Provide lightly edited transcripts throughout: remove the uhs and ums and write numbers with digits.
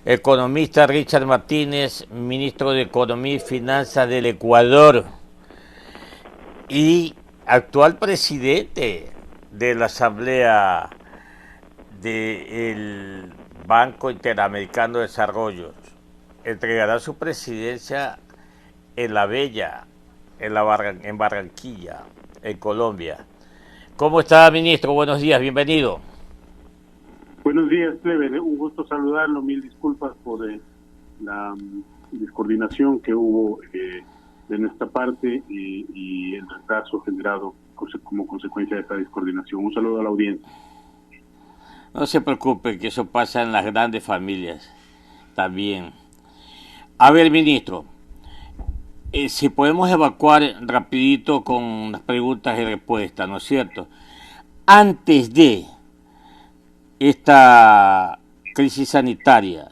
Economista Richard Martínez, ministro de Economía y Finanzas del Ecuador y actual presidente de la Asamblea del Banco Interamericano de Desarrollo. Entregará su presidencia en La Bella, en Barranquilla, en Colombia. ¿Cómo está, ministro? Buenos días, bienvenido. Buenos días, Clever. Un gusto saludarlo. Mil disculpas por la descoordinación que hubo de nuestra parte y el retraso generado como consecuencia de esta descoordinación. Un saludo a la audiencia. No se preocupe, que eso pasa en las grandes familias también. A ver, ministro, si podemos evacuar rapidito con las preguntas y respuestas, ¿no es cierto? Antes de esta crisis sanitaria,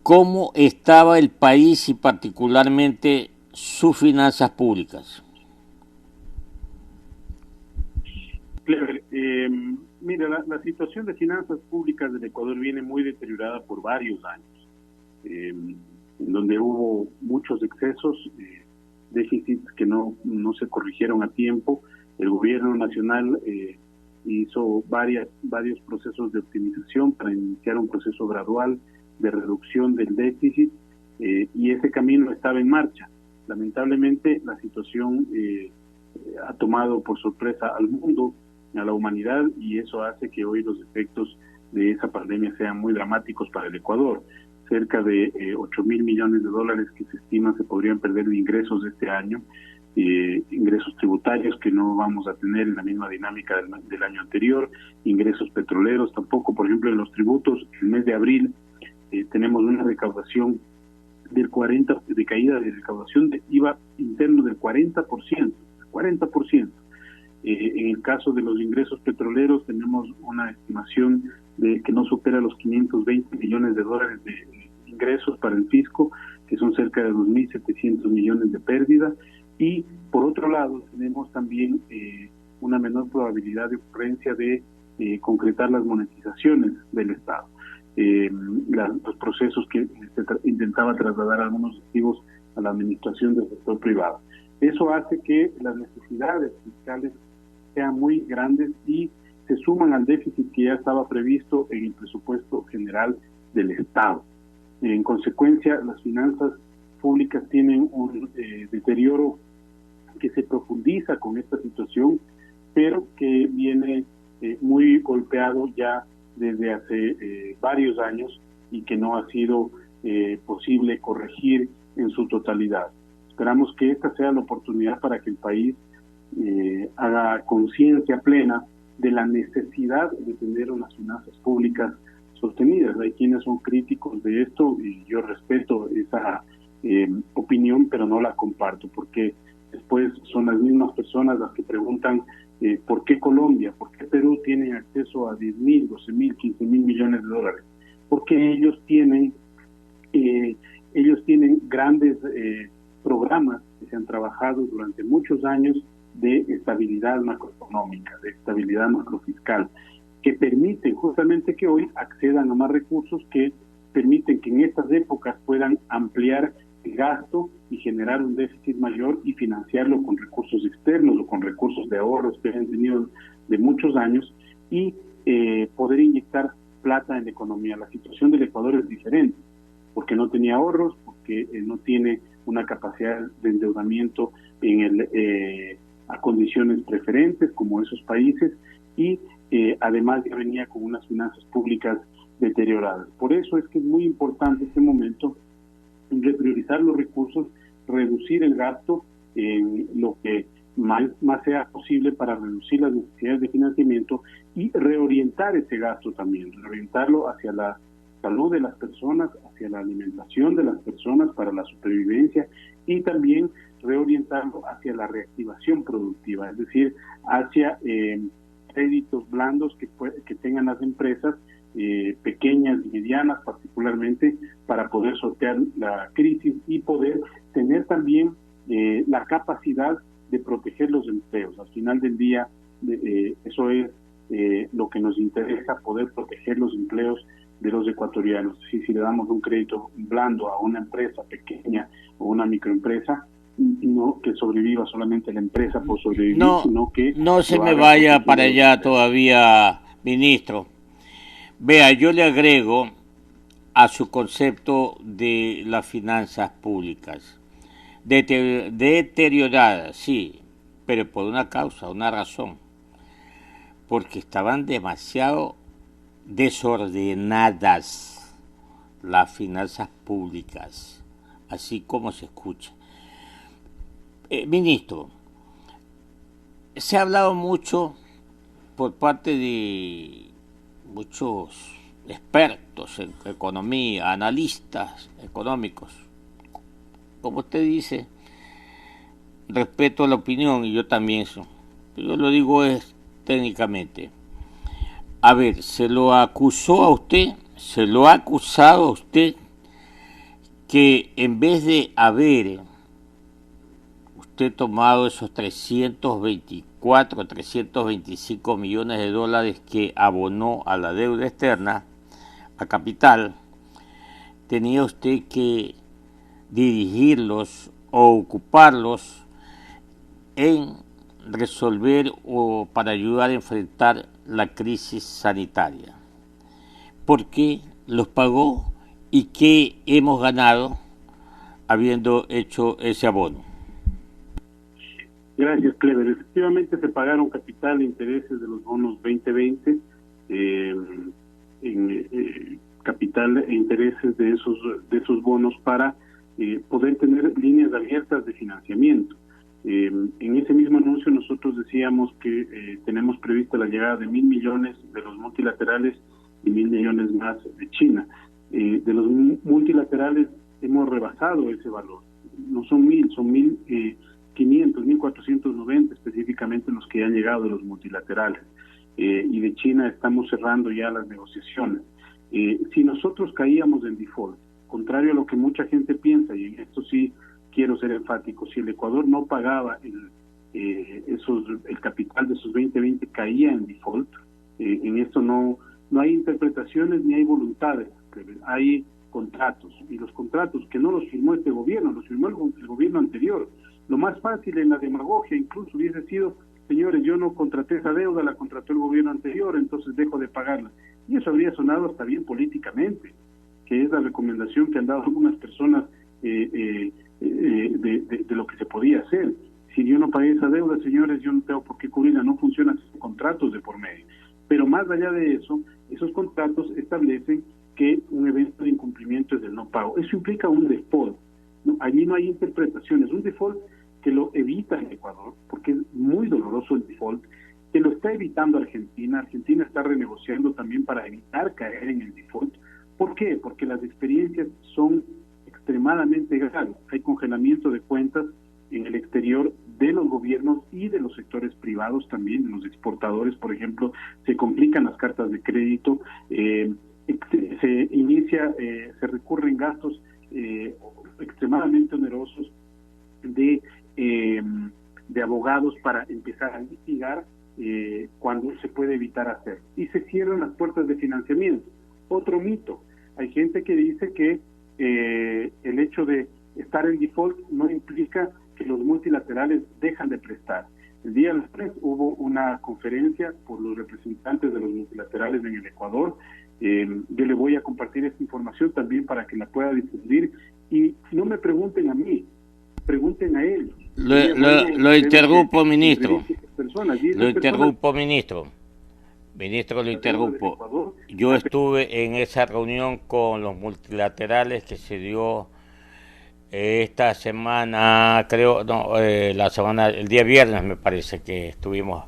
¿cómo estaba el país y particularmente sus finanzas públicas? Clever, mira, la situación de finanzas públicas del Ecuador viene muy deteriorada por varios años, en donde hubo muchos excesos, déficits que no se corrigieron a tiempo. El gobierno nacional hizo varios procesos de optimización para iniciar un proceso gradual de reducción del déficit y ese camino estaba en marcha. Lamentablemente la situación ha tomado por sorpresa al mundo, a la humanidad, y eso hace que hoy los efectos de esa pandemia sean muy dramáticos para el Ecuador. Cerca de 8.000 millones de dólares que se estima se podrían perder de ingresos de este año, ingresos tributarios que no vamos a tener en la misma dinámica del año anterior, ingresos petroleros tampoco. Por ejemplo, en los tributos, el mes de abril tenemos una recaudación de caída de recaudación de IVA interno del 40%. En el caso de los ingresos petroleros tenemos una estimación de que no supera los 520 millones de dólares de ingresos para el fisco, que son cerca de 2.700 millones de pérdida. Y por otro lado tenemos también una menor probabilidad de ocurrencia de concretar las monetizaciones del Estado. Los procesos que se intentaba trasladar algunos activos a la administración del sector privado. Eso hace que las necesidades fiscales sean muy grandes y se suman al déficit que ya estaba previsto en el presupuesto general del Estado. En consecuencia, las finanzas públicas tienen un deterioro que se profundiza con esta situación, pero que viene muy golpeado ya desde hace varios años y que no ha sido posible corregir en su totalidad. Esperamos que esta sea la oportunidad para que el país haga conciencia plena de la necesidad de tener unas finanzas públicas sostenidas. Hay quienes son críticos de esto y yo respeto esa opinión, pero no la comparto, porque después son las mismas personas las que preguntan ¿por qué Colombia, por qué Perú tienen acceso a 10.000, 12.000, 15.000 millones de dólares? Porque ellos tienen grandes programas que se han trabajado durante muchos años de estabilidad macroeconómica, de estabilidad macrofiscal, que permiten justamente que hoy accedan a más recursos, que permiten que en estas épocas puedan ampliar el gasto y generar un déficit mayor y financiarlo con recursos externos o con recursos de ahorros que han tenido de muchos años y poder inyectar plata en la economía. La situación del Ecuador es diferente, porque no tenía ahorros, porque no tiene una capacidad de endeudamiento a condiciones preferentes como esos países y además ya venía con unas finanzas públicas deterioradas. Por eso es que es muy importante este momento repriorizar los recursos, reducir el gasto en lo que más sea posible para reducir las necesidades de financiamiento y reorientar ese gasto también, reorientarlo hacia la salud de las personas, hacia la alimentación de las personas para la supervivencia y también reorientarlo hacia la reactivación productiva, es decir, hacia créditos blandos que tengan las empresas pequeñas y medianas particularmente para poder sortear la crisis y poder tener también la capacidad de proteger los empleos. Al final del día eso es lo que nos interesa, poder proteger los empleos de los ecuatorianos. Si le damos un crédito blando a una empresa pequeña o una microempresa, no que sobreviva solamente la empresa por sobrevivir, sino que... No se me vaya para allá todavía, ministro. Vea, yo le agrego a su concepto de las finanzas públicas. Deterioradas, sí, pero por una causa, una razón. Porque estaban demasiado desordenadas las finanzas públicas, así como se escucha. Ministro, se ha hablado mucho por parte de muchos expertos en economía, analistas económicos. Como usted dice, respeto la opinión y yo también eso. Yo lo digo es técnicamente. A ver, se lo acusó a usted, se lo ha acusado a usted que en vez de haber usted tomado esos 325 millones de dólares que abonó a la deuda externa, a capital, tenía usted que dirigirlos o ocuparlos en resolver o para ayudar a enfrentar la crisis sanitaria. ¿Por qué los pagó y qué hemos ganado habiendo hecho ese abono? Gracias, Clever. Efectivamente se pagaron capital e intereses de los bonos 2020, capital e intereses de esos bonos para poder tener líneas abiertas de financiamiento. En ese mismo anuncio nosotros decíamos que tenemos prevista la llegada de 1.000 millones de los multilaterales y 1.000 millones más de China. De los multilaterales hemos rebasado ese valor. No son 1.000, son 1.500, 1.490 específicamente los que han llegado de los multilaterales. Y de China estamos cerrando ya las negociaciones. Si nosotros caíamos en default, contrario a lo que mucha gente piensa, y en esto sí quiero ser enfático, si el Ecuador no pagaba el capital de esos 2020 caía en default, en esto no hay interpretaciones ni hay voluntades, hay contratos, y los contratos que no los firmó este gobierno, los firmó el gobierno anterior. Lo más fácil en la demagogia incluso hubiese sido, señores, yo no contraté esa deuda, la contrató el gobierno anterior, entonces dejo de pagarla. Y eso habría sonado hasta bien políticamente, que es la recomendación que han dado algunas personas de lo que se podía hacer. Si yo no pagué esa deuda, señores, yo no tengo por qué cubrirla, no funcionan contratos de por medio. Pero más allá de eso, esos contratos establecen que un evento de incumplimiento es el no pago. Eso implica un default. ¿No? Allí no hay interpretaciones. Un default que lo evita en Ecuador, porque es muy doloroso el default, que lo está evitando Argentina. Argentina está renegociando también para evitar caer en el default. ¿Por qué? Porque las experiencias son extremadamente graves. Hay congelamiento de cuentas en el exterior de los gobiernos y de los sectores privados también, de los exportadores, por ejemplo, se complican las cartas de crédito, se recurren gastos extremadamente onerosos de abogados para empezar a litigar cuando se puede evitar hacer. Y se cierran las puertas de financiamiento. Otro mito, hay gente que dice que el hecho de estar en default no implica que los multilaterales dejan de prestar. El día después hubo una conferencia por los representantes de los multilaterales en el Ecuador. Yo le voy a compartir esta información también para que la pueda difundir. Y no me pregunten a mí, pregunten a ellos. Lo interrumpo, ministro. Lo interrumpo, ministro. Ministro, lo interrumpo. Yo estuve en esa reunión con los multilaterales que se dio esta semana, creo, no, el día viernes me parece que estuvimos.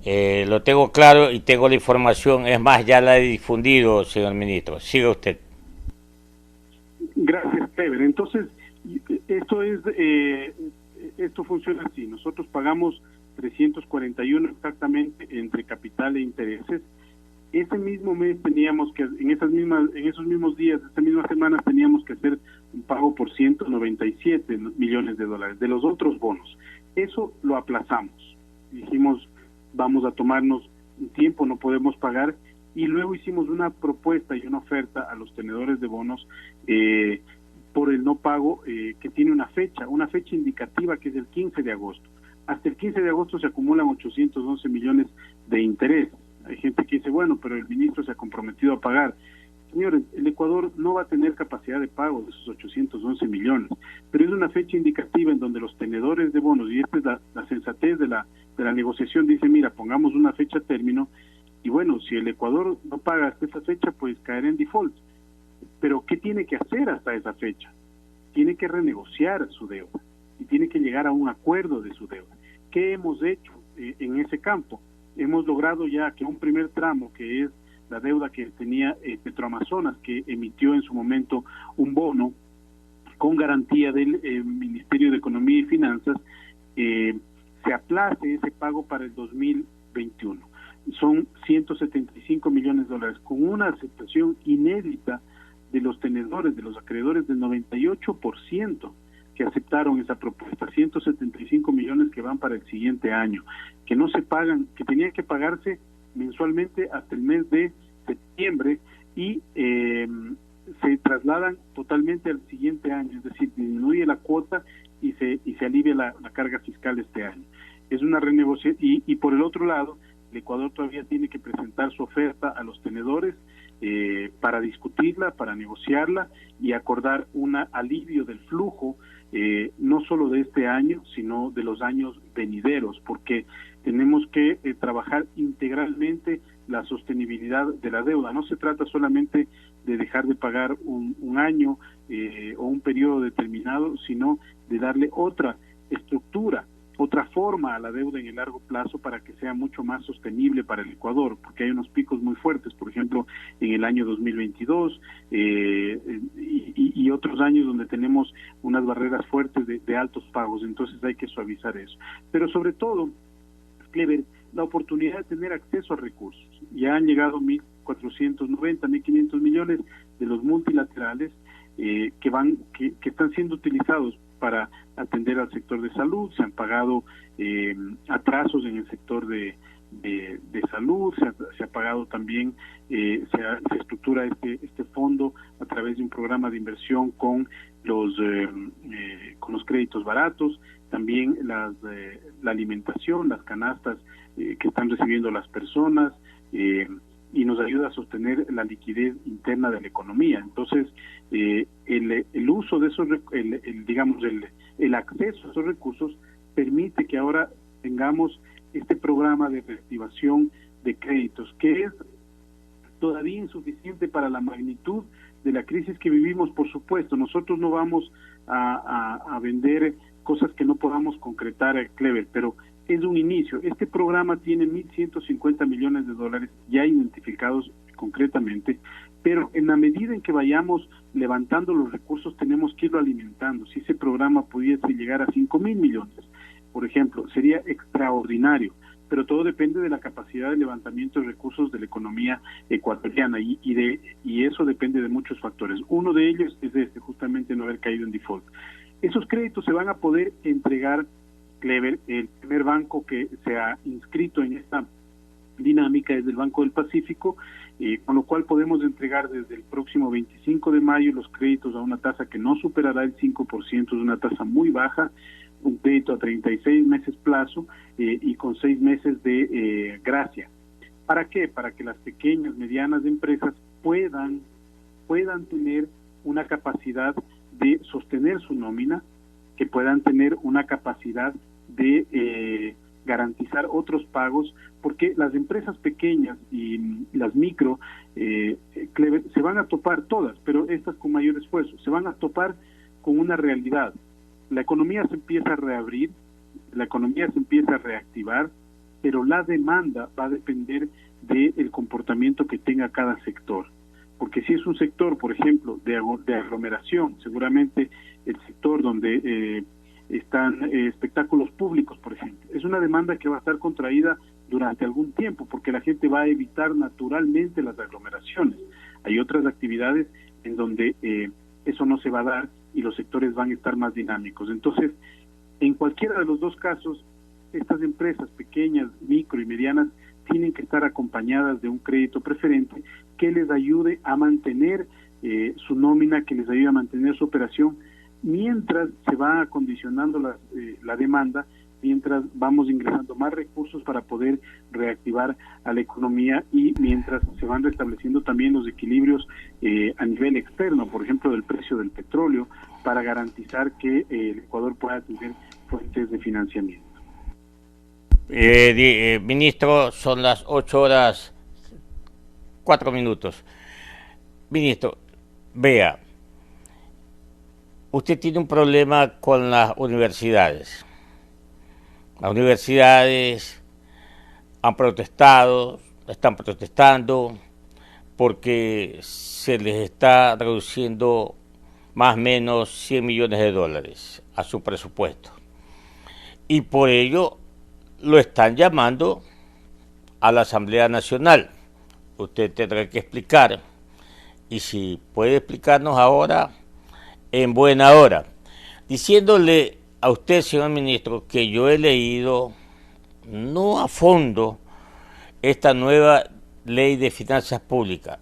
Lo tengo claro y tengo la información, es más, ya la he difundido, señor ministro. Siga usted. Gracias, Clever. Entonces, esto funciona así. Nosotros pagamos 341 exactamente entre capital e intereses. Ese mismo mes teníamos que, en esos mismos días, esta misma semana teníamos que hacer un pago por 197 millones de dólares de los otros bonos. Eso lo aplazamos. Dijimos, vamos a tomarnos un tiempo, no podemos pagar, y luego hicimos una propuesta y una oferta a los tenedores de bonos por el no pago que tiene una fecha indicativa que es el 15 de agosto. Hasta el 15 de agosto se acumulan 811 millones de interés. Hay gente que dice, bueno, pero el ministro se ha comprometido a pagar. Señores, el Ecuador no va a tener capacidad de pago de esos 811 millones, pero es una fecha indicativa en donde los tenedores de bonos, y esta es la sensatez de la negociación, dice, mira, pongamos una fecha término, y bueno, si el Ecuador no paga hasta esa fecha, pues caerá en default. Pero ¿qué tiene que hacer hasta esa fecha? Tiene que renegociar su deuda y tiene que llegar a un acuerdo de su deuda. ¿Qué hemos hecho en ese campo? Hemos logrado ya que un primer tramo, que es la deuda que tenía Petroamazonas, que emitió en su momento un bono con garantía del Ministerio de Economía y Finanzas, se aplace ese pago para el 2021. Son 175 millones de dólares, con una aceptación inédita de los tenedores, de los acreedores del 98% que aceptaron esa propuesta, 175 millones que van para el siguiente año, que no se pagan, que tenían que pagarse mensualmente hasta el mes de septiembre y se trasladan totalmente al siguiente año, es decir, disminuye la cuota y se alivia la carga fiscal este año. Es una renegociación y por el otro lado, el Ecuador todavía tiene que presentar su oferta a los tenedores para discutirla, para negociarla y acordar un alivio del flujo, no solo de este año, sino de los años venideros, porque tenemos que trabajar integralmente la sostenibilidad de la deuda. No se trata solamente de dejar de pagar un año o un periodo determinado, sino de darle otra estructura, otra forma a la deuda en el largo plazo para que sea mucho más sostenible para el Ecuador, porque hay unos picos muy fuertes, por ejemplo, en el año 2022 y otros años donde tenemos unas barreras fuertes de altos pagos, entonces hay que suavizar eso. Pero sobre todo, Clever, la oportunidad de tener acceso a recursos. Ya han llegado 1.490, 1.500 millones de los multilaterales que están siendo utilizados para atender al sector de salud. Se han pagado atrasos en el sector de salud, se ha pagado también, se estructura este fondo a través de un programa de inversión con los créditos baratos, también la alimentación, las canastas que están recibiendo las personas, y nos ayuda a sostener la liquidez interna de la economía. Entonces, el uso de esos, el acceso a esos recursos permite que ahora tengamos este programa de reactivación de créditos, que es todavía insuficiente para la magnitud de la crisis que vivimos. Por supuesto, nosotros no vamos a vender cosas que no podamos concretar, Clever, pero es un inicio. Este programa tiene 1.150 millones de dólares ya identificados concretamente, pero en la medida en que vayamos levantando los recursos tenemos que irlo alimentando. Si ese programa pudiese llegar a 5.000 millones, por ejemplo, sería extraordinario, pero todo depende de la capacidad de levantamiento de recursos de la economía ecuatoriana y eso depende de muchos factores. Uno de ellos es justamente no haber caído en default. Esos créditos se van a poder entregar, Clever. El primer banco que se ha inscrito en esta dinámica es el Banco del Pacífico, con lo cual podemos entregar desde el próximo 25 de mayo los créditos a una tasa que no superará el 5%, es una tasa muy baja, un crédito a 36 meses plazo y con 6 meses de gracia. ¿Para qué? Para que las pequeñas, medianas empresas puedan tener una capacidad de sostener su nómina, que puedan tener una capacidad de garantizar otros pagos, porque las empresas pequeñas y las micro, Clever, se van a topar todas, pero estas con mayor esfuerzo, se van a topar con una realidad. La economía se empieza a reabrir, la economía se empieza a reactivar, pero la demanda va a depender del comportamiento que tenga cada sector. Porque si es un sector, por ejemplo, de aglomeración, seguramente el sector donde están espectáculos públicos, por ejemplo, es una demanda que va a estar contraída durante algún tiempo, porque la gente va a evitar naturalmente las aglomeraciones. Hay otras actividades en donde eso no se va a dar y los sectores van a estar más dinámicos. Entonces, en cualquiera de los dos casos, estas empresas pequeñas, micro y medianas tienen que estar acompañadas de un crédito preferente que les ayude a mantener su nómina, que les ayude a mantener su operación, mientras se va acondicionando la demanda, mientras vamos ingresando más recursos para poder reactivar a la economía y mientras se van restableciendo también los equilibrios a nivel externo, por ejemplo, del precio del petróleo, para garantizar que el Ecuador pueda tener fuentes de financiamiento. Ministro, son las 8:04. Ministro, vea, usted tiene un problema con las universidades. Las universidades han protestado, están protestando porque se les está reduciendo más o menos $100 millones a su presupuesto. Y por ello lo están llamando a la Asamblea Nacional. Usted tendrá que explicar, y si puede explicarnos ahora, en buena hora, diciéndole a usted, señor ministro, que yo he leído, no a fondo, esta nueva ley de finanzas públicas.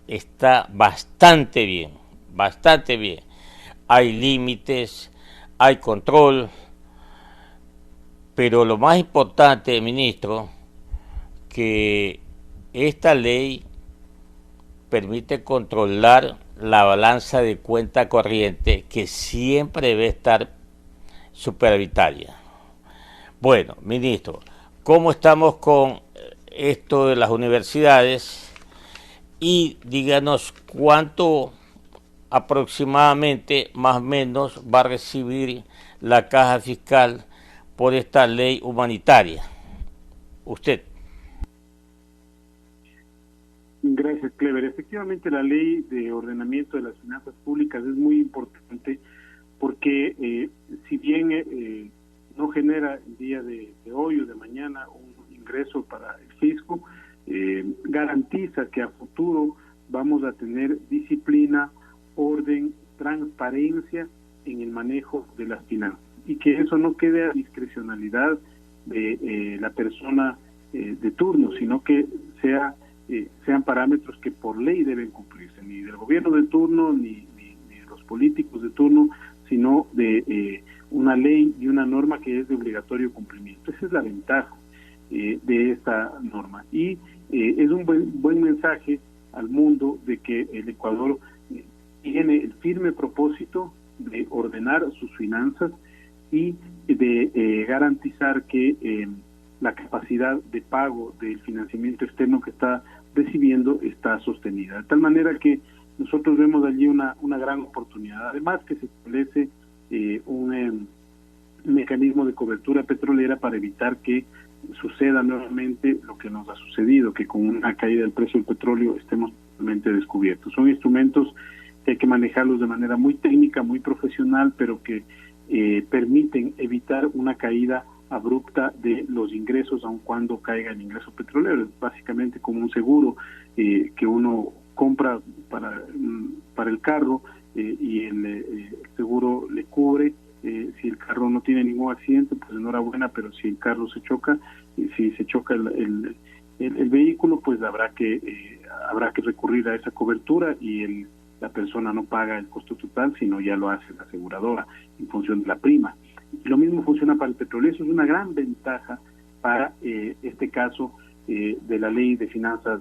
Está bastante bien, bastante bien. Hay límites, hay control, pero lo más importante, ministro, que esta ley permite controlar la balanza de cuenta corriente, que siempre debe estar superavitaria. Bueno, ministro, ¿cómo estamos con esto de las universidades? Y díganos cuánto aproximadamente, más o menos, va a recibir la caja fiscal por esta ley humanitaria. Usted. Gracias, Clever. Efectivamente, la ley de ordenamiento de las finanzas públicas es muy importante porque si bien no genera el día de hoy o de mañana un ingreso para el fisco, garantiza que a futuro vamos a tener disciplina, orden, transparencia en el manejo de las finanzas y que eso no quede a discrecionalidad de la persona de turno, sino que sean parámetros que por ley deben cumplirse, ni del gobierno de turno, ni de los políticos de turno, sino de una ley y una norma que es de obligatorio cumplimiento. Esa es la ventaja de esta norma. Y es un buen mensaje al mundo de que el Ecuador tiene el firme propósito de ordenar sus finanzas y de garantizar que la capacidad de pago del financiamiento externo que está recibiendo está sostenida. De tal manera que nosotros vemos allí una gran oportunidad. Además que se establece un mecanismo de cobertura petrolera para evitar que suceda nuevamente lo que nos ha sucedido, que con una caída del precio del petróleo estemos totalmente descubiertos. Son instrumentos que hay que manejarlos de manera muy técnica, muy profesional, pero que permiten evitar una caída abrupta de los ingresos, aun cuando caiga el ingreso petrolero. Es básicamente como un seguro que uno compra para el carro y el seguro le cubre. Si el carro no tiene ningún accidente, pues enhorabuena, pero si el carro se choca, si se choca el vehículo, pues habrá que recurrir a esa cobertura y la persona no paga el costo total, sino ya lo hace la aseguradora en función de la prima. Y lo mismo funciona para el petróleo. Eso es una gran ventaja para este caso de la ley de finanzas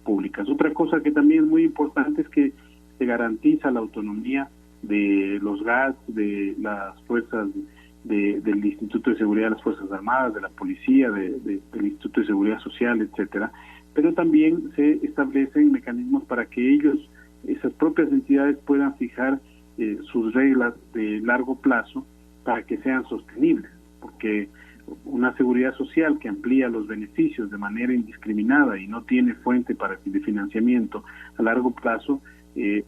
públicas. Otra cosa que también es muy importante es que se garantiza la autonomía de los GAS, de las fuerzas del Instituto de Seguridad de las Fuerzas Armadas, de la Policía, del Instituto de Seguridad Social, etcétera. Pero también se establecen mecanismos para que esas propias entidades puedan fijar sus reglas de largo plazo para que sean sostenibles, porque una seguridad social que amplía los beneficios de manera indiscriminada y no tiene fuente de financiamiento a largo plazo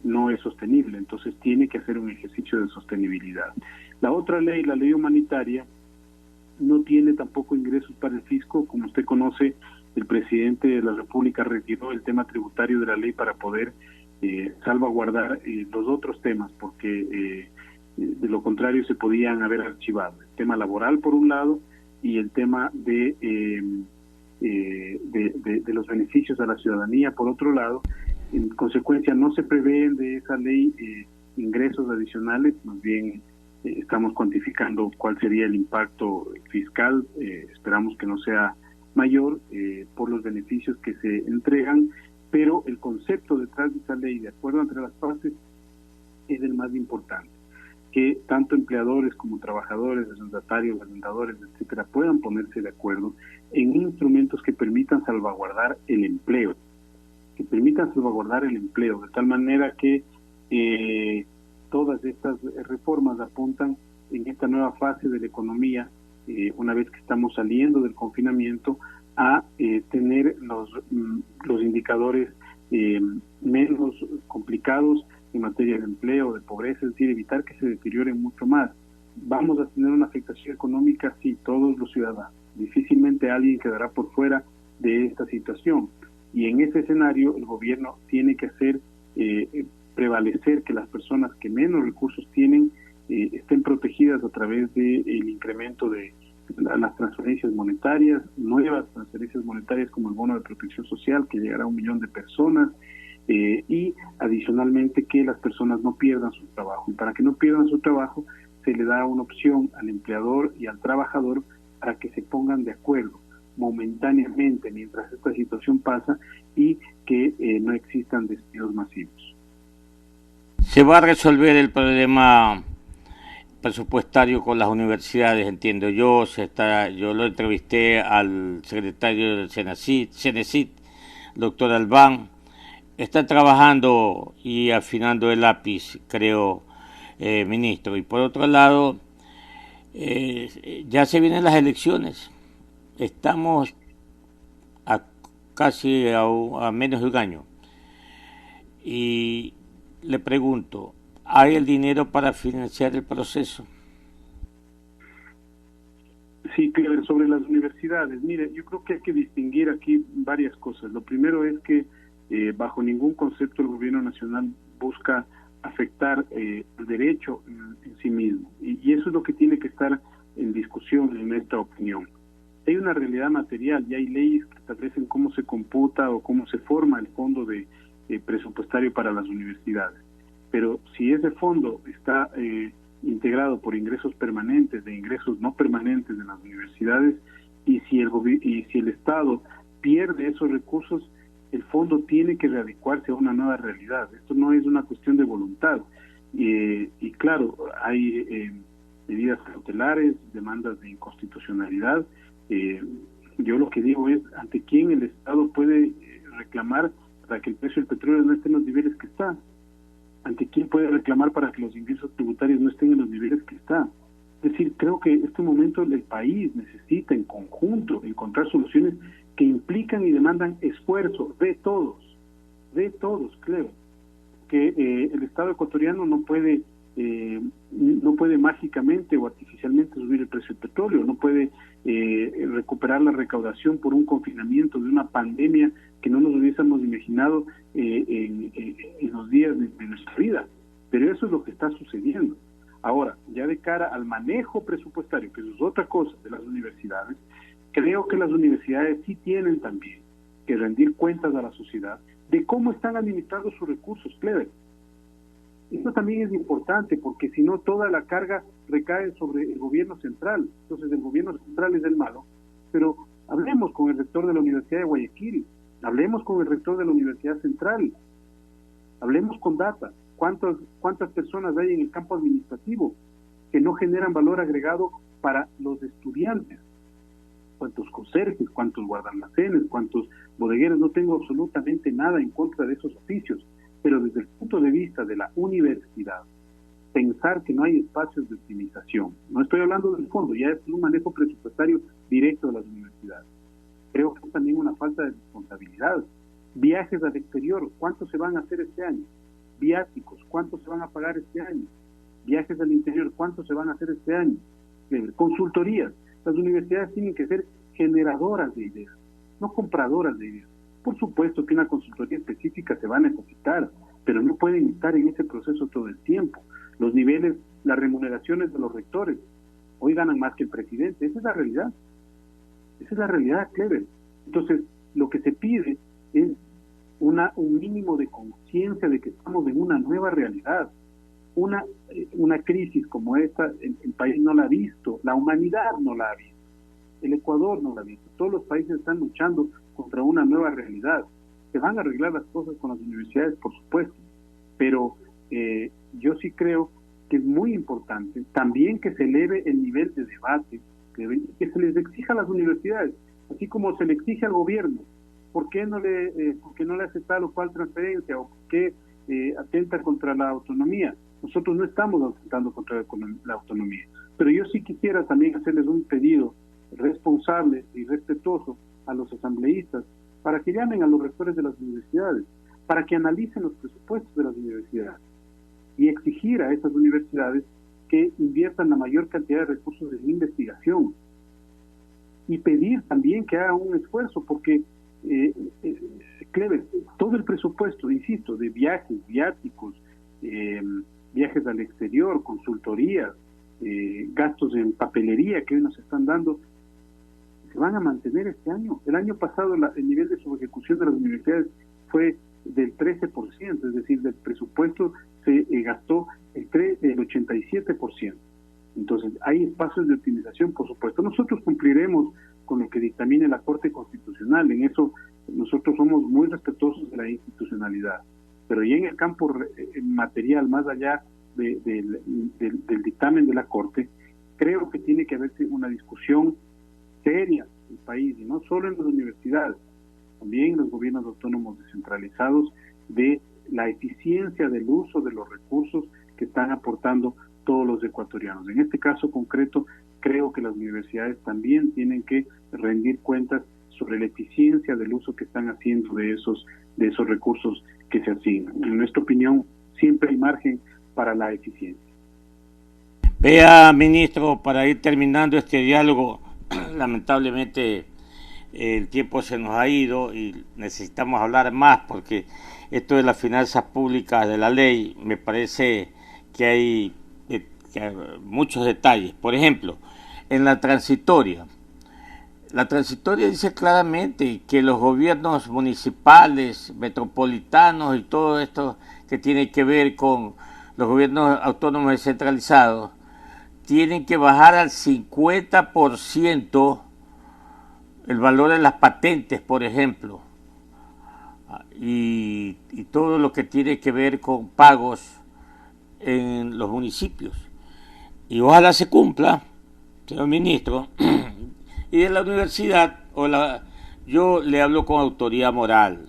no es sostenible, entonces tiene que hacer un ejercicio de sostenibilidad. La otra ley, la ley humanitaria, no tiene tampoco ingresos para el fisco. Como usted conoce, el presidente de la República retiró el tema tributario de la ley para poder salvaguardar los otros temas, porque de lo contrario se podían haber archivado. El tema laboral por un lado y el tema de de los beneficios a la ciudadanía. Por otro lado, en consecuencia no se prevén de esa ley ingresos adicionales, más bien estamos cuantificando cuál sería el impacto fiscal, esperamos que no sea mayor por los beneficios que se entregan, pero el concepto detrás de esa ley, de acuerdo entre las partes, es el más importante, que tanto empleadores como trabajadores, arrendatarios, arrendadores, etcétera, puedan ponerse de acuerdo en instrumentos que permitan salvaguardar el empleo, de tal manera que todas estas reformas apuntan en esta nueva fase de la economía, una vez que estamos saliendo del confinamiento, a tener los indicadores menos complicados en materia de empleo, de pobreza, es decir, evitar que se deterioren mucho más. Vamos a tener una afectación económica, sí, todos los ciudadanos. Difícilmente alguien quedará por fuera de esta situación. Y en ese escenario el gobierno tiene que hacer prevalecer que las personas que menos recursos tienen estén protegidas a través del incremento de las transferencias monetarias, nuevas transferencias monetarias como el bono de protección social que llegará a 1 millón de personas, y adicionalmente que las personas no pierdan su trabajo. Y para que no pierdan su trabajo se le da una opción al empleador y al trabajador para que se pongan de acuerdo momentáneamente mientras esta situación pasa y que no existan despidos masivos. ¿Se va a resolver el problema presupuestario con las universidades? Entiendo yo, yo lo entrevisté al secretario del Cenecit, doctor Albán. Está trabajando y afinando el lápiz, creo, ministro. Y por otro lado, ya se vienen las elecciones. Estamos casi a menos de un año. Y le pregunto, ¿hay el dinero para financiar el proceso? Sí, sobre las universidades. Mire, yo creo que hay que distinguir aquí varias cosas. Lo primero es que bajo ningún concepto el gobierno nacional busca afectar el derecho en sí mismo. Y eso es lo que tiene que estar en discusión en esta opinión. Hay una realidad material y hay leyes que establecen cómo se computa o cómo se forma el fondo presupuestario para las universidades. Pero si ese fondo está integrado por ingresos permanentes, de ingresos no permanentes de las universidades, y si el Estado pierde esos recursos, el fondo tiene que readecuarse a una nueva realidad. Esto no es una cuestión de voluntad. Y claro, hay medidas cautelares, demandas de inconstitucionalidad. Yo lo que digo es, ¿ante quién el Estado puede reclamar para que el precio del petróleo no esté en los niveles que está? ¿Ante quién puede reclamar para que los ingresos tributarios no estén en los niveles que está? Es decir, creo que en este momento el país necesita en conjunto encontrar soluciones que implican y demandan esfuerzo de todos, claro. Que el Estado ecuatoriano no puede mágicamente o artificialmente subir el precio del petróleo, no puede recuperar la recaudación por un confinamiento de una pandemia que no nos hubiésemos imaginado en los días de nuestra vida. Pero eso es lo que está sucediendo. Ahora, ya de cara al manejo presupuestario, que eso es otra cosa de las universidades, creo que las universidades sí tienen también que rendir cuentas a la sociedad de cómo están administrando sus recursos, Clever. Esto también es importante porque si no toda la carga recae sobre el gobierno central. Entonces el gobierno central es el malo, pero hablemos con el rector de la Universidad de Guayaquil, hablemos con el rector de la Universidad Central, hablemos con data. ¿Cuántas personas hay en el campo administrativo que no generan valor agregado para los estudiantes? ¿Cuántos conserjes, cuántos guardalmacenes, cuántos bodegueros? No tengo absolutamente nada en contra de esos oficios, pero desde el punto de vista de la universidad, pensar que no hay espacios de optimización, no estoy hablando del fondo, ya es un manejo presupuestario directo de las universidades. Creo que es también una falta de responsabilidad. Viajes al exterior, ¿cuántos se van a hacer este año? Viáticos, ¿cuántos se van a pagar este año? Viajes al interior, ¿cuántos se van a hacer este año? Consultorías. Las universidades tienen que ser generadoras de ideas, no compradoras de ideas. Por supuesto que una consultoría específica se va a necesitar, pero no pueden estar en ese proceso todo el tiempo. Los niveles, las remuneraciones de los rectores, hoy ganan más que el presidente. Esa es la realidad. Esa es la realidad, Clever. Entonces, lo que se pide es un mínimo de conciencia de que estamos en una nueva realidad. Una crisis como esta, el país no la ha visto, la humanidad no la ha visto, el Ecuador no la ha visto, todos los países están luchando contra una nueva realidad. Se van a arreglar las cosas con las universidades, por supuesto, pero yo sí creo que es muy importante también que se eleve el nivel de debate, que se les exija a las universidades, así como se le exige al gobierno. ¿Por qué no le hace tal o cual transferencia? ¿O por qué atenta contra la autonomía? Nosotros no estamos atentando contra la autonomía. Pero yo sí quisiera también hacerles un pedido responsable y respetuoso a los asambleístas para que llamen a los rectores de las universidades, para que analicen los presupuestos de las universidades y exigir a esas universidades que inviertan la mayor cantidad de recursos en investigación y pedir también que hagan un esfuerzo, porque Clever, todo el presupuesto, insisto, de viajes, viáticos, viajes al exterior, consultorías, gastos en papelería que hoy nos están dando, se van a mantener este año. El año pasado el nivel de subejecución de las universidades fue del 13%, es decir, del presupuesto se gastó el 87%. Entonces, hay espacios de optimización, por supuesto. Nosotros cumpliremos con lo que dictamine la Corte Constitucional. En eso nosotros somos muy respetuosos de la institucionalidad. Pero ya en el campo material, más allá del dictamen de la Corte, creo que tiene que haberse una discusión seria en el país, y no solo en las universidades, también en los gobiernos autónomos descentralizados, de la eficiencia del uso de los recursos que están aportando todos los ecuatorianos. En este caso concreto, creo que las universidades también tienen que rendir cuentas sobre la eficiencia del uso que están haciendo de esos recursos que se asignan. En nuestra opinión, siempre hay margen para la eficiencia. Vea, ministro, para ir terminando este diálogo, lamentablemente el tiempo se nos ha ido y necesitamos hablar más, porque esto de las finanzas públicas de la ley, me parece que hay muchos detalles. Por ejemplo, en la transitoria dice claramente que los gobiernos municipales, metropolitanos y todo esto que tiene que ver con los gobiernos autónomos descentralizados tienen que bajar al 50% el valor de las patentes, por ejemplo, y todo lo que tiene que ver con pagos en los municipios. Y ojalá se cumpla, señor ministro. Y de la universidad, yo le hablo con autoridad moral.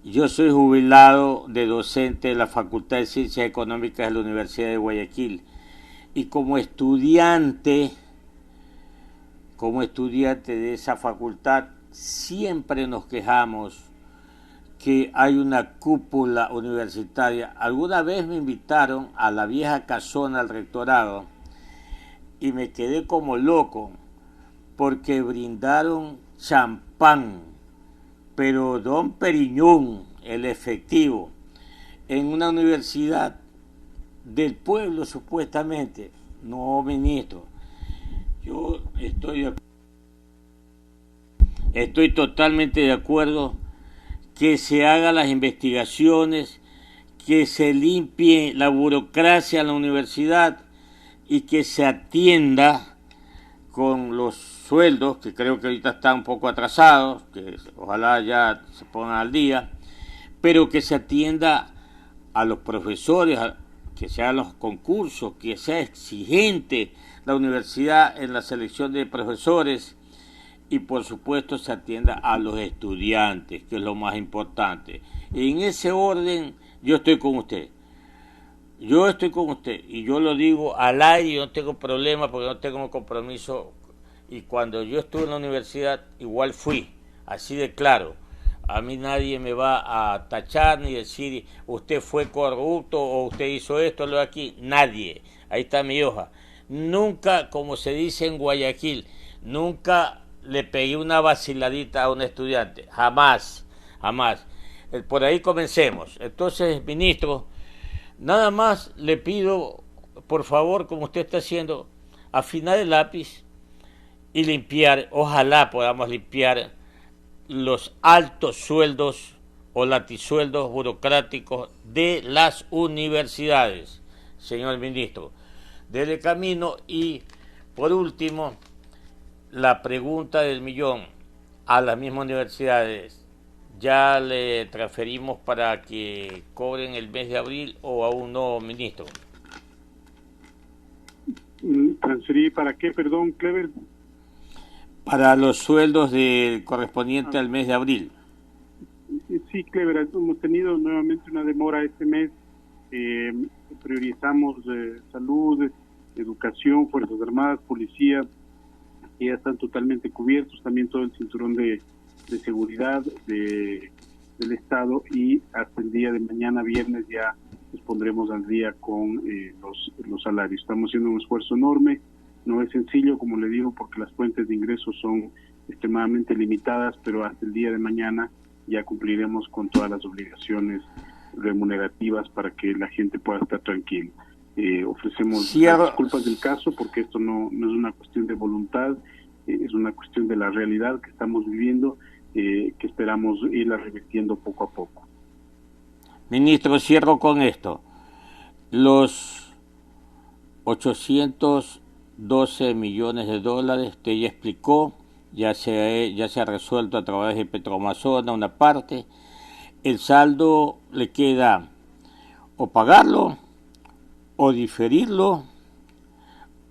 Yo soy jubilado de docente de la Facultad de Ciencias Económicas de la Universidad de Guayaquil. Y como estudiante de esa facultad, siempre nos quejamos que hay una cúpula universitaria. Alguna vez me invitaron a la vieja casona al rectorado y me quedé como loco porque brindaron champán, pero Don Periñón, el efectivo, en una universidad del pueblo supuestamente. No, ministro, yo estoy totalmente de acuerdo que se hagan las investigaciones, que se limpie la burocracia en la universidad y que se atienda con los sueldos, que creo que ahorita están un poco atrasados, que ojalá ya se pongan al día, pero que se atienda a los profesores, que se hagan los concursos, que sea exigente la universidad en la selección de profesores y por supuesto se atienda a los estudiantes, que es lo más importante. Y en ese orden yo estoy con usted. Y yo lo digo al aire, yo no tengo problema porque no tengo compromiso. Y cuando yo estuve en la universidad, igual fui, así de claro. A mí nadie me va a tachar ni decir usted fue corrupto o usted hizo esto, lo de aquí. Nadie. Ahí está mi hoja. Nunca, como se dice en Guayaquil, nunca le pegué una vaciladita a un estudiante. Jamás. Por ahí comencemos. Entonces, ministro, nada más le pido, por favor, como usted está haciendo, afinar el lápiz y limpiar, ojalá podamos limpiar los altos sueldos o latisueldos burocráticos de las universidades, señor ministro. Dele camino. Y por último, la pregunta del millón a las mismas universidades: ¿ya le transferimos para que cobren el mes de abril o aún no, ministro? ¿Transferir para qué, perdón, Clever? Para los sueldos correspondientes al mes de abril. Sí, Clever, hemos tenido nuevamente una demora este mes. Priorizamos salud, educación, Fuerzas Armadas, policía, que ya están totalmente cubiertos, también todo el cinturón de seguridad del Estado, y hasta el día de mañana, viernes, ya nos pondremos al día con los salarios. Estamos haciendo un esfuerzo enorme, no es sencillo, como le digo, porque las fuentes de ingresos son extremadamente limitadas, pero hasta el día de mañana ya cumpliremos con todas las obligaciones remunerativas para que la gente pueda estar tranquila. Ofrecemos las disculpas del caso, porque esto no es una cuestión de voluntad, es una cuestión de la realidad que estamos viviendo, que esperamos irla revirtiendo poco a poco. Ministro, cierro con esto. Los 812 millones de dólares, usted ya explicó, ya se ha resuelto a través de Petroamazonas una parte. El saldo le queda o pagarlo, o diferirlo,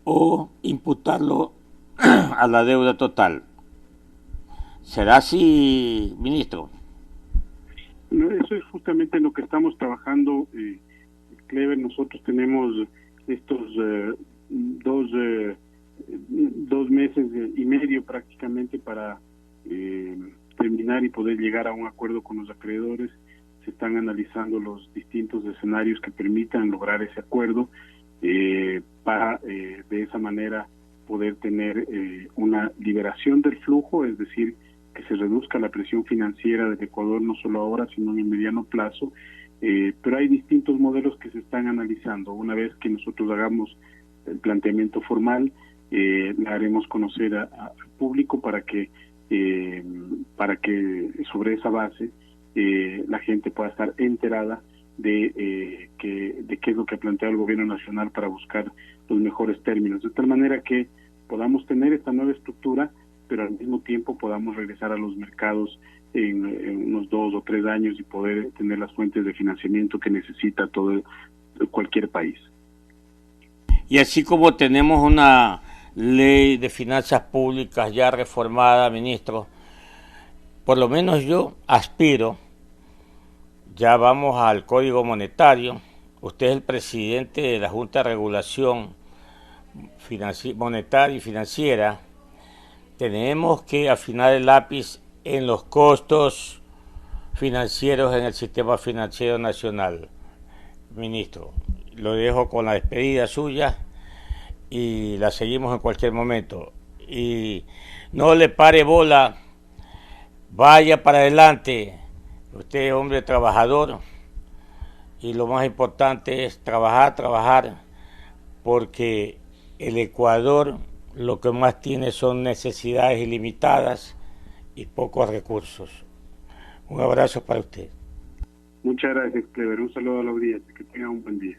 o imputarlo a la deuda total. ¿Será así, ministro? No, eso es justamente lo que estamos trabajando, Clever. Nosotros tenemos estos 2 meses y medio prácticamente para terminar y poder llegar a un acuerdo con los acreedores. Se están analizando los distintos escenarios que permitan lograr ese acuerdo, para de esa manera poder tener una liberación del flujo, es decir, que se reduzca la presión financiera del Ecuador, no solo ahora, sino en el mediano plazo. Pero hay distintos modelos que se están analizando. Una vez que nosotros hagamos el planteamiento formal, la haremos conocer al público para que sobre esa base la gente pueda estar enterada de qué es lo que ha planteado el gobierno nacional para buscar los mejores términos, de tal manera que podamos tener esta nueva estructura, pero al mismo tiempo podamos regresar a los mercados en unos 2 o 3 años y poder tener las fuentes de financiamiento que necesita cualquier país. Y así como tenemos una ley de finanzas públicas ya reformada, ministro, por lo menos yo aspiro, ya vamos al Código Monetario, usted es el presidente de la Junta de Regulación Monetaria y Financiera, tenemos que afinar el lápiz en los costos financieros en el sistema financiero nacional. Ministro, lo dejo con la despedida suya y la seguimos en cualquier momento. Y no le pare bola, vaya para adelante. Usted es hombre trabajador y lo más importante es trabajar, porque el Ecuador lo que más tiene son necesidades ilimitadas y pocos recursos. Un abrazo para usted. Muchas gracias, Clever. Un saludo a la audiencia. Que tenga un buen día.